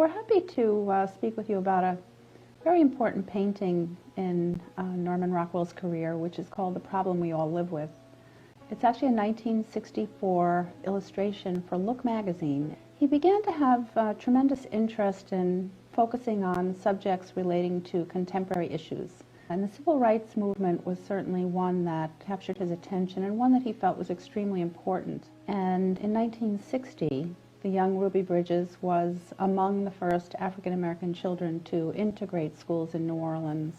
we're happy to speak with you about a very important painting in Norman Rockwell's career, which is called The Problem We All Live With. It's actually a 1964 illustration for Look magazine. He began to have tremendous interest in focusing on subjects relating to contemporary issues. And the civil rights movement was certainly one that captured his attention and one that he felt was extremely important. And in 1960, the young Ruby Bridges was among the first African-American children to integrate schools in New Orleans.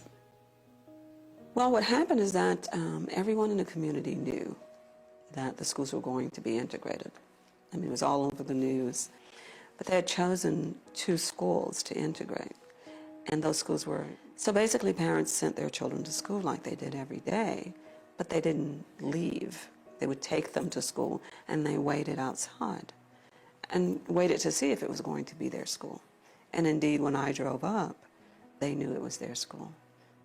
Well, what happened is that everyone in the community knew that the schools were going to be integrated. I mean, it was all over the news. But they had chosen 2 schools to integrate, and those schools were... So basically, parents sent their children to school like they did every day, but they didn't leave. They would take them to school, and they waited outside and waited to see if it was going to be their school. And indeed, when I drove up, they knew it was their school.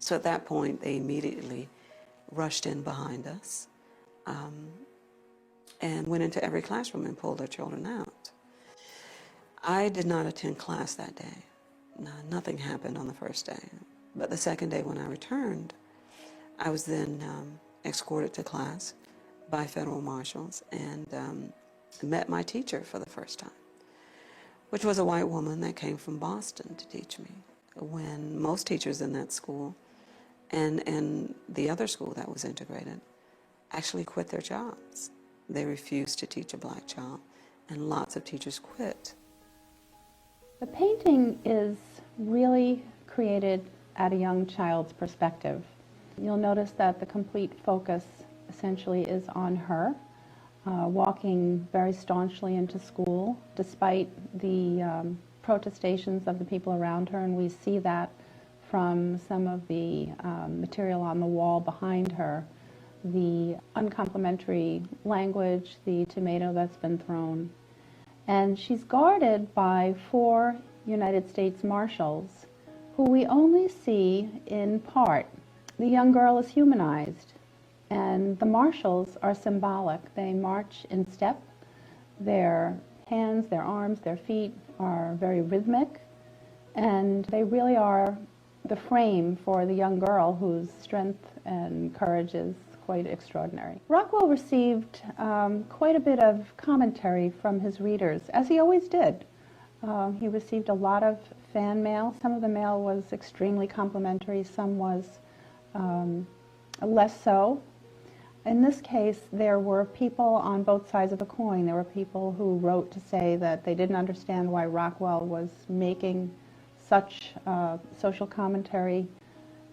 So at that point, they immediately rushed in behind us and went into every classroom and pulled their children out. I did not attend class that day. No, nothing happened on the first day. But the second day when I returned, I was then escorted to class by federal marshals and met my teacher for the first time, which was a white woman that came from Boston to teach me, when most teachers in that school and the other school that was integrated actually quit their jobs. They refused to teach a black child, and lots of teachers quit. The painting is really created at a young child's perspective. You'll notice that the complete focus essentially is on her, walking very staunchly into school despite the protestations of the people around her, and we see that from some of the material on the wall behind her, the uncomplimentary language, the tomato that's been thrown. And she's guarded by 4 United States Marshals who we only see in part. The young girl is humanized, and the Marshals are symbolic. They march in step. Their hands, their arms, their feet are very rhythmic, and they really are the frame for the young girl whose strength and courage is quite extraordinary. Rockwell received quite a bit of commentary from his readers, as he always did. He received a lot of fan mail. Some of the mail was extremely complimentary, some was less so. In this case, there were people on both sides of the coin. There were people who wrote to say that they didn't understand why Rockwell was making such social commentary,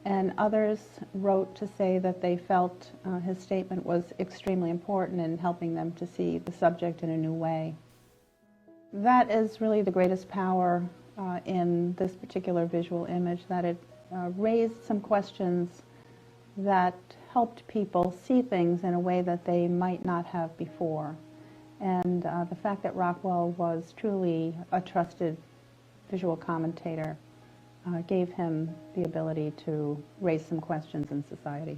and others wrote to say that they felt his statement was extremely important in helping them to see the subject in a new way. That is really the greatest power in this particular visual image, that it raised some questions that helped people see things in a way that they might not have before. And the fact that Rockwell was truly a trusted visual commentator gave him the ability to raise some questions in society.